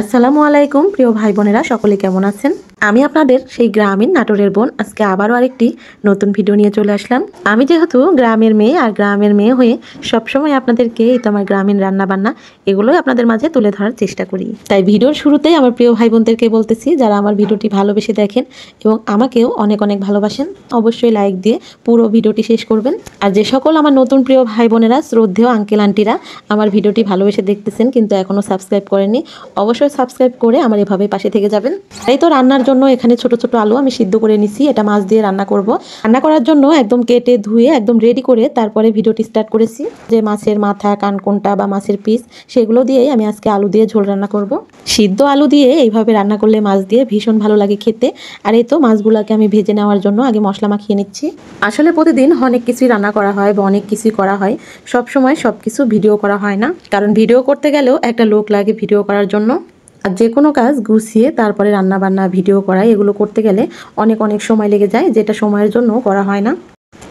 আসসালামু আলাইকুম প্রিয় ভাই বোনেরা, সকলে কেমন আছেন? আমি আপনাদের সেই গ্রামীণ নাটোরের বোন আজকে আবারও আরেকটি নতুন ভিডিও নিয়ে চলে আসলাম। আমি যেহেতু গ্রামের মেয়ে আর গ্রামের মেয়ে হয়ে সবসময় আপনাদেরকে এই তো আমার গ্রামীণ রান্নাবান্না এগুলোই আপনাদের মাঝে তুলে ধরার চেষ্টা করি। তাই ভিডিওর শুরুতেই আমার প্রিয় ভাই বোনদেরকে বলতেছি, যারা আমার ভিডিওটি ভালোবেসে দেখেন এবং আমাকেও অনেক অনেক ভালোবাসেন, অবশ্যই লাইক দিয়ে পুরো ভিডিওটি শেষ করবেন। আর যে সকল আমার নতুন প্রিয় ভাই বোনেরা, শ্রদ্ধেয় আঙ্কেল আন্টিরা আমার ভিডিওটি ভালোবেসে দেখতেছেন কিন্তু এখনও সাবস্ক্রাইব করেননি, অবশ্যই সাবস্ক্রাইব করে আমার এভাবে পাশে থেকে যাবেন। এই তো রান্নার জন্য এখানে ছোট ছোট আলু আমি সিদ্ধ করে নিছি, এটা মাছ দিয়ে রান্না করব। রান্না করার জন্য একদম কেটে ধুয়ে একদম রেডি করে তারপরে ভিডিওটি স্টার্ট করেছি। যে মাছের মাথা, কানকোনটা বা মাছের পিস সেগুলো দিয়েই আমি আজকে আলু দিয়ে ঝোল রান্না করব। সিদ্ধ আলু দিয়ে এইভাবে রান্না করলে মাছ দিয়ে ভীষণ ভালো লাগে খেতে। আর এই তো মাছগুলোকে আমি ভেজে নেওয়ার জন্য আগে মশলা মাখিয়ে নিচ্ছি। আসলে প্রতিদিন অনেক কিছুই রান্না করা হয় বা অনেক কিছুই করা হয়, সব সময় সব কিছু ভিডিও করা হয় না, কারণ ভিডিও করতে গেলেও একটা লোক লাগে ভিডিও করার জন্য। আর যে কোনো কাজ গুছিয়ে তারপরে রান্না বান্না ভিডিও করা এগুলো করতে গেলে অনেক অনেক সময় লেগে যায়, যেটা সময়ের জন্য করা হয় না।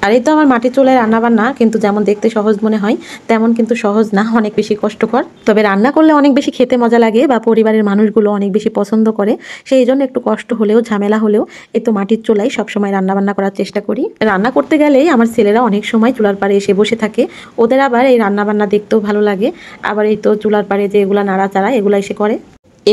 আর এই তো আমার মাটির চুলায় রান্নাবান্না কিন্তু যেমন দেখতে সহজ মনে হয় তেমন কিন্তু সহজ না, অনেক বেশি কষ্টকর। তবে রান্না করলে অনেক বেশি খেতে মজা লাগে বা পরিবারের মানুষগুলো অনেক বেশি পছন্দ করে, সেই জন্য একটু কষ্ট হলেও ঝামেলা হলেও এই তো মাটির চুলায় সবসময় রান্নাবান্না করার চেষ্টা করি। রান্না করতে গেলেই আমার ছেলেরা অনেক সময় চুলার পাড়ে এসে বসে থাকে, ওদের আবার এই রান্নাবান্না দেখতেও ভালো লাগে। আবার এই তো চুলার পাড়ে যে এগুলা নাড়াচাড়া এগুলা এসে করে।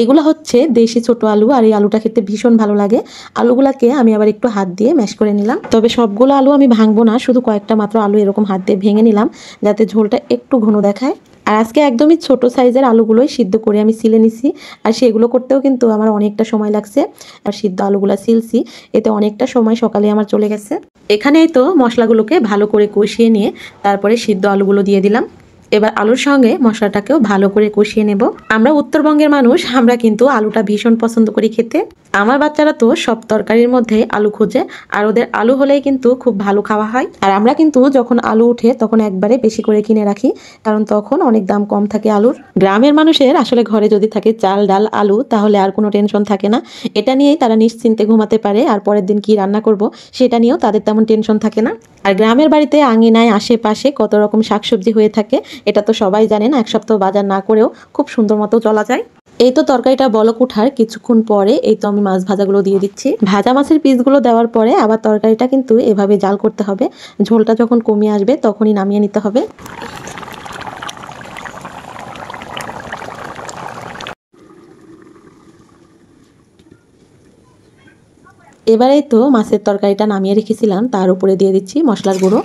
এগুলো হচ্ছে দেশি ছোট আলু, আর এই আলুটা খেতে ভীষণ ভালো লাগে। আলুগুলাকে আমি আবার একটু হাত দিয়ে ম্যাশ করে নিলাম, তবে সবগুলো আলু আমি ভাঙবো না, শুধু কয়েকটা মাত্র আলু এরকম হাত দিয়ে ভেঙে নিলাম যাতে ঝোলটা একটু ঘন দেখায়। আর আজকে একদমই ছোট সাইজের আলুগুলোই সিদ্ধ করে আমি সিলে নিছি, আর সেগুলো করতেও কিন্তু আমার অনেকটা সময় লাগছে। আর সিদ্ধ আলুগুলা সিলছি, এতে অনেকটা সময় সকালে আমার চলে গেছে। এখানেই তো মশলাগুলোকে ভালো করে কষিয়ে নিয়ে তারপরে সিদ্ধ আলুগুলো দিয়ে দিলাম। এবার আলুর সঙ্গে মশলাটাকেও ভালো করে কষিয়ে নেব। আমরা উত্তরবঙ্গের মানুষ, আমরা কিন্তু আলুটা ভীষণ পছন্দ করি খেতে। আমার বাচ্চারা তো সব তরকারির মধ্যে আলু খোঁজে, আর ওদের আলু হলেই কিন্তু খুব ভালো খাওয়া হয়। আর আমরা কিন্তু যখন আলু উঠে তখন একবারে বেশি করে কিনে রাখি, কারণ তখন অনেক দাম কম থাকে আলুর। গ্রামের মানুষের আসলে ঘরে যদি থাকে চাল, ডাল, আলু, তাহলে আর কোনো টেনশন থাকে না। এটা নিয়েই তারা নিশ্চিন্তে ঘুমাতে পারে, আর পরের দিন কি রান্না করব সেটা নিয়েও তাদের তেমন টেনশন থাকে না। আর গ্রামের বাড়িতে আঙিনায় আশেপাশে কত রকম শাকসবজি হয়ে থাকে, এটা তো সবাই জানেন। এক সপ্তাহ বাজার না করেও খুব সুন্দর মতো চলা যায়। এই তো তরকারিটা বলক উঠার কিছুক্ষণ পরে এই তো আমি মাছ ভাজাগুলো দিয়ে দিচ্ছি। ভাজা মাছের পিসগুলো দেওয়ার পরে আবার তরকারিটা কিন্তু এভাবে জাল করতে হবে, ঝোলটা যখন কমে আসবে তখনই নামিয়ে নিতে হবে। এবারে তো মাছের তরকারিটা নামিয়ে রেখেছিলাম, তার উপরে দিয়ে দিচ্ছি মশলার গুঁড়ো।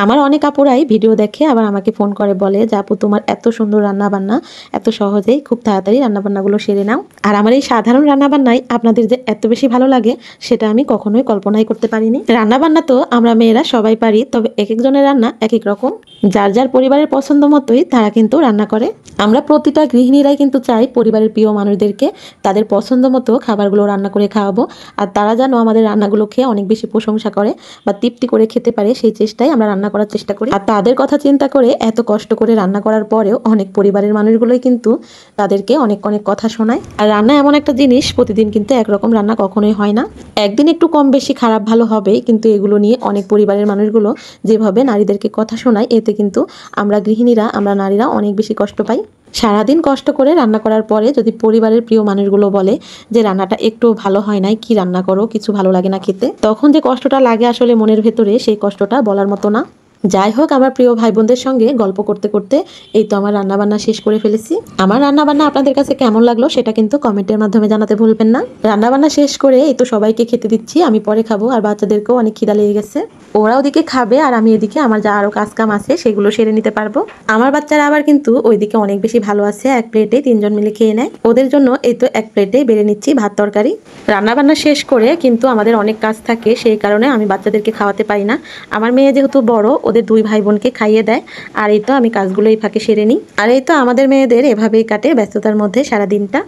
আমার অনেক আপুরাই ভিডিও দেখে আবার আমাকে ফোন করে বলে যে আপু তোমার এত সুন্দর রান্নাবান্না, এত সহজেই খুব তাড়াতাড়ি রান্নাবান্নাগুলো সেরে নাও। আর আমার এই সাধারণ রান্নাবান্নাই আপনাদের যে এত বেশি ভালো লাগে সেটা আমি কখনোই কল্পনাই করতে পারিনি। রান্নাবান্না তো আমরা মেয়েরা সবাই পারি, তবে এক একজনের রান্না এক এক রকম, যার যার পরিবারের পছন্দ মতোই তারা কিন্তু রান্না করে। আমরা প্রতিটা গৃহিণীরাই কিন্তু চাই পরিবারের প্রিয় মানুষদেরকে তাদের পছন্দ মতো খাবারগুলো রান্না করে খাওয়াবো, আর তারা যেন আমাদের রান্নাগুলো খেয়ে অনেক বেশি প্রশংসা করে বা তৃপ্তি করে খেতে পারে, সেই চেষ্টাই আমরা রান্না করার চেষ্টা করি। আর তাদের কথা চিন্তা করে এত কষ্ট করে রান্না করার পরেও অনেক পরিবারের মানুষগুলোই কিন্তু তাদেরকে অনেক অনেক কথা শোনায়। আর রান্না এমন একটা জিনিস, প্রতিদিন কিন্তু একরকম রান্না কখনোই হয় না, একদিন একটু কম বেশি খারাপ ভালো হবে, কিন্তু এগুলো নিয়ে অনেক পরিবারের মানুষগুলো যেভাবে নারীদেরকে কথা শোনায়, এতে কিন্তু আমরা গৃহিণীরা, আমরা নারীরা অনেক বেশি কষ্ট পাই। সারাদিন কষ্ট করে রান্না করার পরে যদি পরিবারের প্রিয় মানুষগুলো বলে যে রান্নাটা একটু ভালো হয় নাই, কি রান্না করো, কিছু ভালো লাগে না খেতে, তখন যে কষ্টটা লাগে আসলে মনের ভেতরে, সেই কষ্টটা বলার মতো না। যাই হোক, আমার প্রিয় ভাই বোনদের সঙ্গে গল্প করতে করতে এই তো আমার রান্নাবান্না শেষ করে ফেলেছি। আমার রান্নাবান্না আপনাদের কাছে কেমন লাগলো সেটা কিন্তু কমেন্টের মাধ্যমে জানাতে ভুলবেন না। রান্নাবান্না শেষ করে এই তো সবাইকে খেতে দিচ্ছি, আমি পরে খাবো, আর বাচ্চাদেরকেও অনেক খিদা লেগে গেছে, ওরা ওদিকে খাবে আর আমি এদিকে আমার যা আরো কাজ কাম আছে সেগুলো সেরে নিতে পারবো। আমার বাচ্চারা আবার কিন্তু ওইদিকে অনেক বেশি ভালো আছে, এক প্লেটে তিনজন মিলে খেয়ে নেয়। ওদের জন্য এই তো এক প্লেটে বেড়ে নিচ্ছি ভাত তরকারি। রান্নাবান্না শেষ করে কিন্তু আমাদের অনেক কাজ থাকে, সেই কারণে আমি বাচ্চাদেরকে খাওয়াতে পারি না। আমার মেয়ে যেহেতু বড়, ওদের দুই ভাই বোনকে খাইয়ে দেয়, আর এই তো আমি কাজগুলো এই ফাঁকে সেরে নিই। আর এই তো আমাদের মেয়েদের এভাবেই কাটে ব্যস্ততার মধ্যে সারা দিনটা।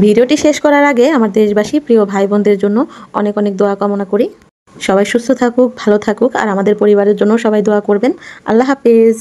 ভিডিওটি শেষ করার আগে আমার দেশবাসী প্রিয় ভাই বোনদের জন্য অনেক অনেক দোয়া কামনা করি। সবাই সুস্থ থাকুক, ভালো থাকুক, আর আমাদের পরিবারের জন্য সবাই দোয়া করবেন। আল্লাহ হাফেজ।